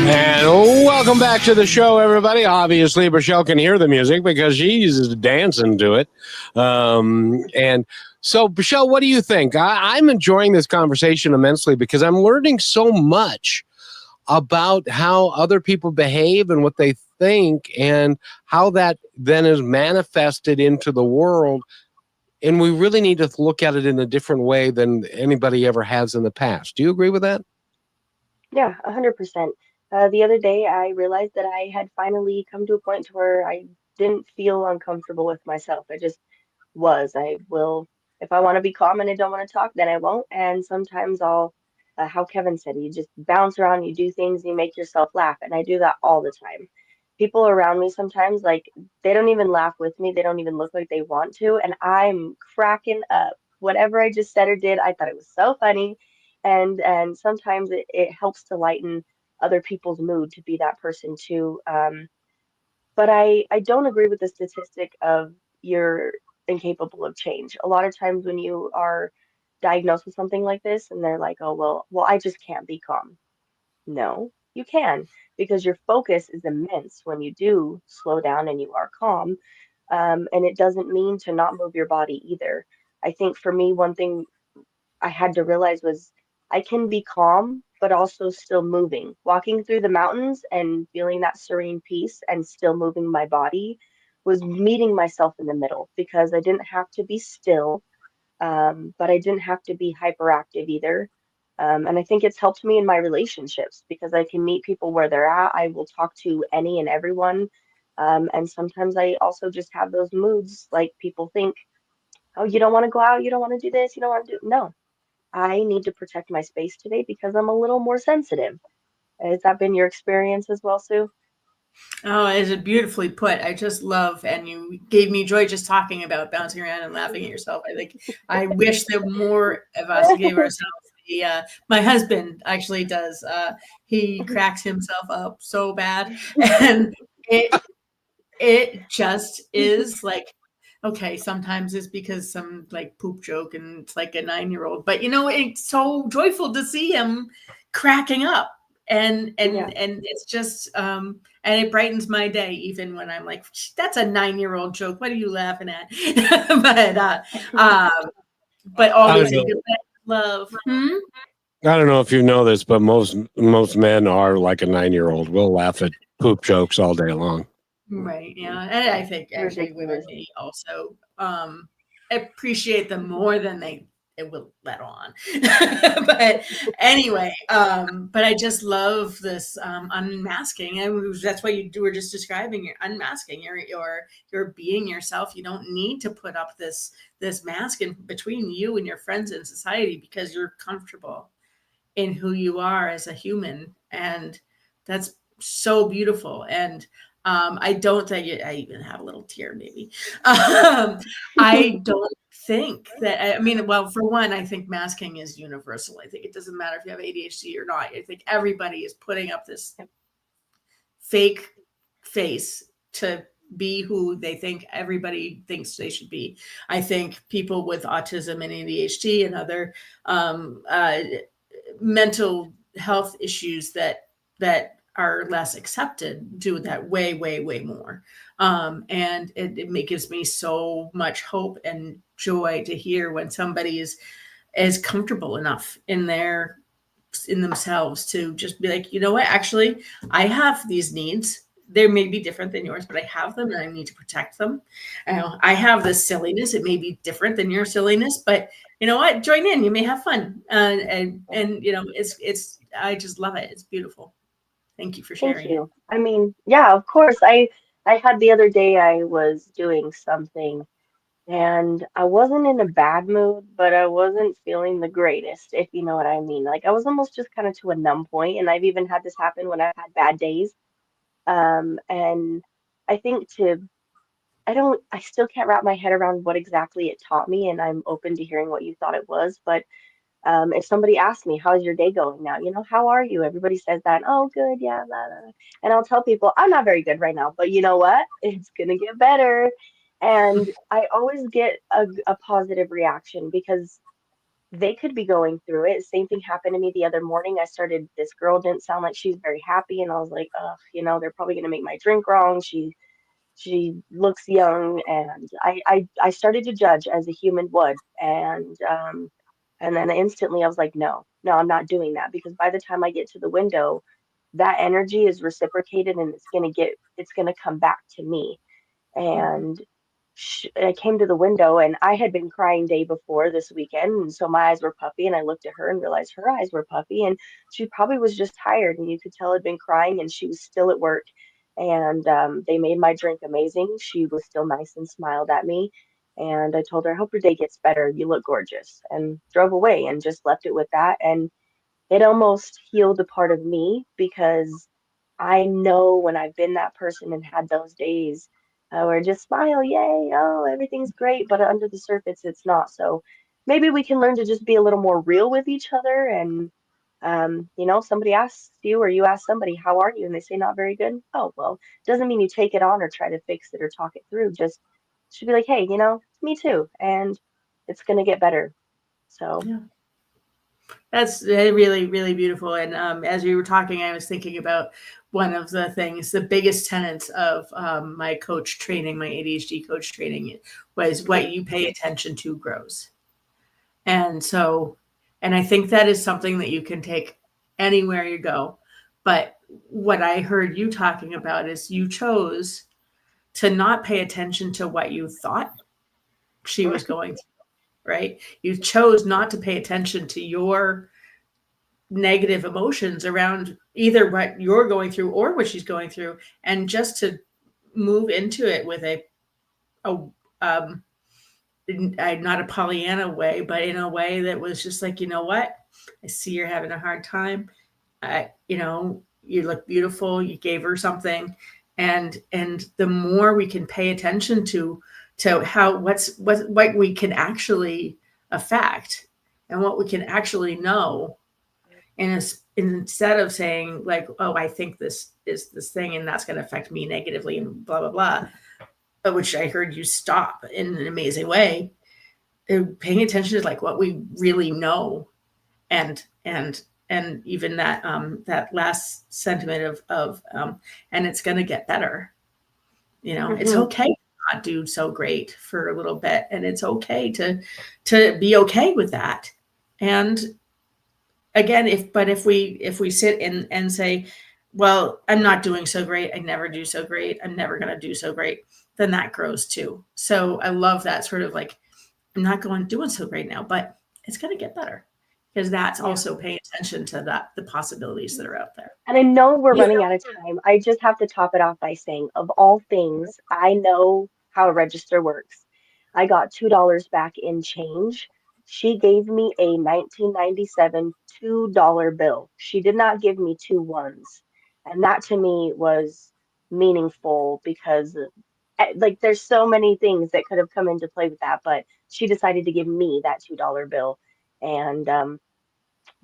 And welcome back to the show, everybody. Obviously, Rochelle can hear the music because she's dancing to it. And so, Rochelle, what do you think? I'm enjoying this conversation immensely because I'm learning so much about how other people behave and what they think and how that then is manifested into the world. And we really need to look at it in a different way than anybody ever has in the past. Do you agree with that? Yeah, 100%. The other day, I realized that I had finally come to a point to where I didn't feel uncomfortable with myself. I just was. I will, if I want to be calm and I don't want to talk, then I won't. And sometimes I'll, how Kevin said, you just bounce around, you do things, you make yourself laugh. And I do that all the time. People around me sometimes, like, they don't even laugh with me. They don't even look like they want to. And I'm cracking up. Whatever I just said or did, I thought it was so funny. And sometimes it helps to lighten other people's mood to be that person too. But I don't agree with the statistic of you're incapable of change. A lot of times when you are diagnosed with something like this and they're like, oh, well, I just can't be calm. No, you can, because your focus is immense when you do slow down and you are calm. And it doesn't mean to not move your body either. I think for me, one thing I had to realize was I can be calm, but also still moving. Walking through the mountains and feeling that serene peace and still moving my body was meeting myself in the middle because I didn't have to be still, but I didn't have to be hyperactive either. And I think it's helped me in my relationships because I can meet people where they're at. I will talk to any and everyone. And sometimes I also just have those moods like people think, oh, you don't want to go out, you don't want to do this, you don't want to do. No, I need to protect my space today because I'm a little more sensitive. Has that been your experience as well, Sue? Oh, is it beautifully put? I just love, and you gave me joy just talking about bouncing around and laughing at yourself. I think I wish that more of us gave ourselves the. My husband actually does. He cracks himself up so bad, and it just is like, okay, sometimes it's because some like poop joke and it's like a 9-year-old, but it's so joyful to see him cracking up. Yeah. And it's just and it brightens my day even when I'm like, that's a 9-year-old joke. What are you laughing at? But I always don't a know. good love. I don't know if you know this, but most men are like a 9-year-old. We'll laugh at poop jokes all day long. Right. Yeah. And I think actually women Ridiculous. may also appreciate them more than they will let on. But anyway, but I just love this unmasking. And that's what you were just describing. You're unmasking. You're being yourself. You don't need to put up this mask in between you and your friends in society because you're comfortable in who you are as a human. And that's so beautiful. And I don't think I even have a little tear, maybe. I don't think that, I mean, well, for one, I think masking is universal. I think it doesn't matter if you have ADHD or not. I think everybody is putting up this fake face to be who they think everybody thinks they should be. I think people with autism and ADHD and other mental health issues that are less accepted do that way more, and it gives me so much hope and joy to hear when somebody is comfortable enough in themselves to just be like, you know what, actually I have these needs. They may be different than yours, but I have them and I need to protect them. I have this silliness. It may be different than your silliness, but you know what? Join in. You may have fun. And it's I just love it. It's beautiful. Thank you for Thank sharing it. you. I mean, yeah, of course. I had the other day I was doing something and I wasn't in a bad mood, but I wasn't feeling the greatest, if you know what I mean. Like I was almost just kind of to a numb point, and I've even had this happen when I've had bad days. And I think I still can't wrap my head around what exactly it taught me, and I'm open to hearing what you thought it was. But if somebody asks me, how's your day going now? How are you? Everybody says that, oh, good, yeah, blah, blah, blah. And I'll tell people, I'm not very good right now, but you know what? It's gonna get better. And I always get a positive reaction because they could be going through it. Same thing happened to me the other morning. This girl didn't sound like she's very happy, and I was like, ugh, they're probably gonna make my drink wrong. She looks young, and I started to judge as a human would, and then instantly I was like, no, I'm not doing that, because by the time I get to the window, that energy is reciprocated and it's gonna come back to me. And I came to the window and I had been crying day before this weekend, and so my eyes were puffy, and I looked at her and realized her eyes were puffy, and she probably was just tired, and you could tell I'd been crying, and she was still at work. And they made my drink amazing. She was still nice and smiled at me, and I told her, I hope your day gets better, you look gorgeous, and drove away and just left it with that. And it almost healed a part of me, because I know when I've been that person and had those days where just smile, yay, oh, everything's great, but under the surface, it's not. So maybe we can learn to just be a little more real with each other. And, somebody asks you or you ask somebody, how are you? And they say, not very good. Oh, well, doesn't mean you take it on or try to fix it or talk it through. Just should be like, hey, me too. And it's going to get better. So. Yeah. That's really, really beautiful. And as we were talking, I was thinking about one of the things, the biggest tenets of my coach training, my ADHD coach training, was what you pay attention to grows. And so, and I think that is something that you can take anywhere you go. But what I heard you talking about is you chose to not pay attention to what you thought she was going through. Right? You chose not to pay attention to your negative emotions around either what you're going through or what she's going through, and just to move into it with not a Pollyanna way, but in a way that was just like, you know what? I see you're having a hard time. You look beautiful. You gave her something. And the more we can pay attention to how what we can actually affect and what we can actually know, and instead of saying like, oh, I think this is this thing and that's going to affect me negatively and blah blah blah, which I heard you stop in an amazing way. Paying attention to like what we really know, and even that that last sentiment of and it's going to get better. It's okay to not do so great for a little bit, and it's okay to be okay with that. And again, if we sit and say, well, I'm not doing so great, I never do so great, I'm never going to do so great, then that grows too. So I love that sort of like, I'm not doing so great now, but it's going to get better, because that's also paying attention to the possibilities that are out there. And I know we're running out of time. I just have to top it off by saying, of all things, I know how a register works. I got $2 back in change. She gave me a 1997 $2 bill. She did not give me 2 ones. And that to me was meaningful, because like there's so many things that could have come into play with that, but she decided to give me that $2 bill. And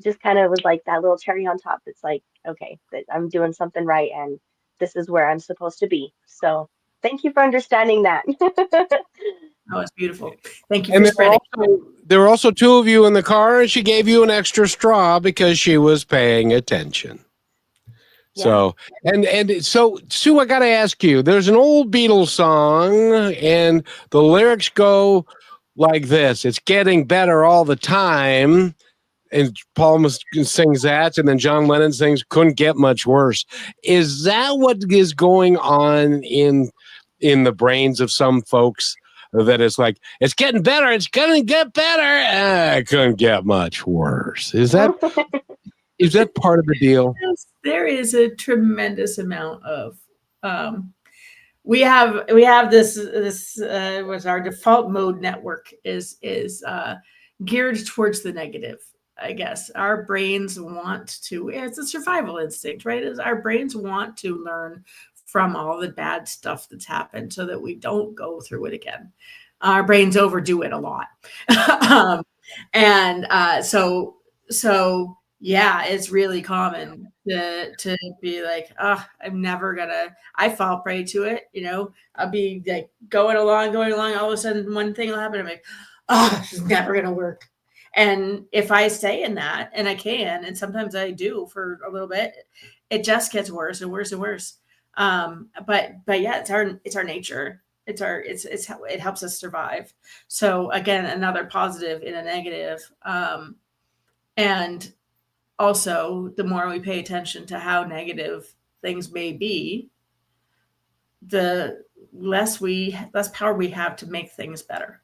just kind of was like that little cherry on top. It's like, okay, I'm doing something right, and this is where I'm supposed to be. So thank you for understanding that. Oh, it's beautiful. Thank you for spreading. There were also 2 of you in the car, and she gave you an extra straw because she was paying attention. Yeah. So Sue, I got to ask you, there's an old Beatles song, and the lyrics go like this: it's getting better all the time. And Paul sings that, and then John Lennon sings "Couldn't Get Much Worse." Is that what is going on in the brains of some folks? That it's like, it's getting better, it's gonna get better. It couldn't get much worse. Is that part of the deal? Yes, there is a tremendous amount of we have this was our default mode network is geared towards the negative. I guess our brains want to, it's a survival instinct, right? Our brains want to learn from all the bad stuff that's happened so that we don't go through it again. Our brains overdo it a lot. So yeah, it's really common to be like, oh, I fall prey to it. I'll be like going along, all of a sudden one thing will happen. I'm like, oh, it's never going to work. And if I stay in that, and I can, and sometimes I do for a little bit, it just gets worse and worse and worse. But yeah, it's our nature. It's how it helps us survive. So again, another positive in a negative. And also, the more we pay attention to how negative things may be, the less power we have to make things better.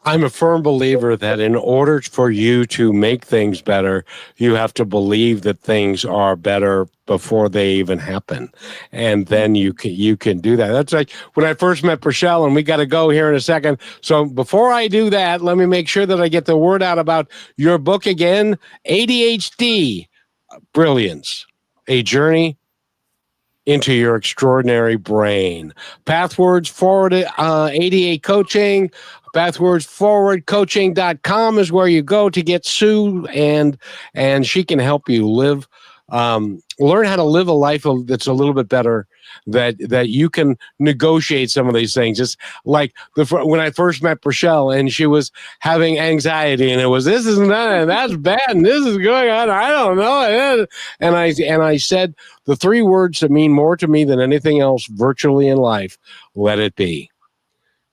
I'm a firm believer that in order for you to make things better, you have to believe that things are better before they even happen. And then you can do that. That's like when I first met Rochelle, and we got to go here in a second. So before I do that, let me make sure that I get the word out about your book again, ADHD, Brilliance, A Journey into Your Extraordinary Brain. Pathwords forward ADA coaching. Pathwordsforwardcoaching.com is where you go to get Sue, and she can help you learn how to live a life that's a little bit better, that you can negotiate some of these things. It's like when I first met Rochelle, and she was having anxiety, and it was, this is not, and that's bad, and this is going on, I don't know. And I said the 3 words that mean more to me than anything else virtually in life: let it be.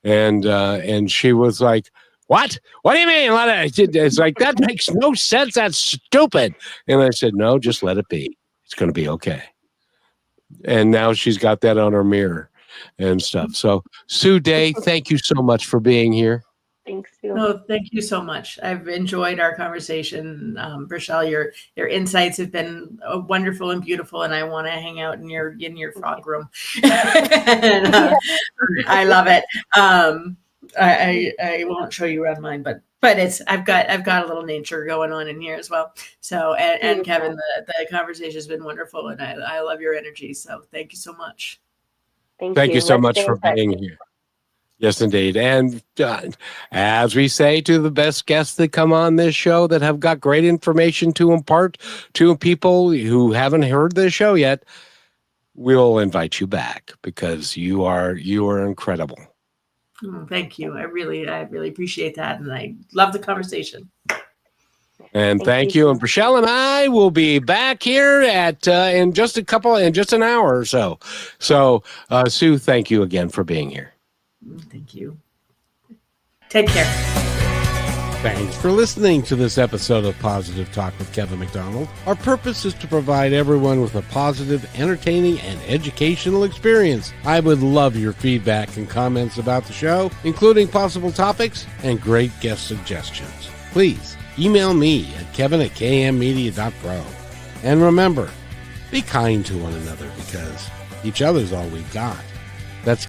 And she was like, what do you mean? It's like, that makes no sense. That's stupid. And I said, no, just let it be. It's going to be okay. And now she's got that on her mirror and stuff. So Sue Day, thank you so much for being here. Thanks, Sue. No, thank you so much. I've enjoyed our conversation. Rochelle, your insights have been wonderful and beautiful, and I want to hang out in your frog room. And, I love it. I won't show you around mine, but it's I've got a little nature going on in here as well. So and Kevin, the conversation has been wonderful, and I love your energy. So thank you so much. Thank you so Let's much stay in for touch. being here. Yes, indeed. And as we say to the best guests that come on this show that have got great information to impart to people who haven't heard this show yet, we'll invite you back because you are incredible. Thank you. I really appreciate that, and I love the conversation. And thank you. And Rochelle and I will be back here at in just an hour or so. So, Sue, thank you again for being here. Thank you. Take care. Thanks for listening to this episode of Positive Talk with Kevin McDonald. Our purpose is to provide everyone with a positive, entertaining, and educational experience. I would love your feedback and comments about the show, including possible topics and great guest suggestions. Please email me at kevin@kmmedia.pro. And remember, be kind to one another because each other's all we've got. That's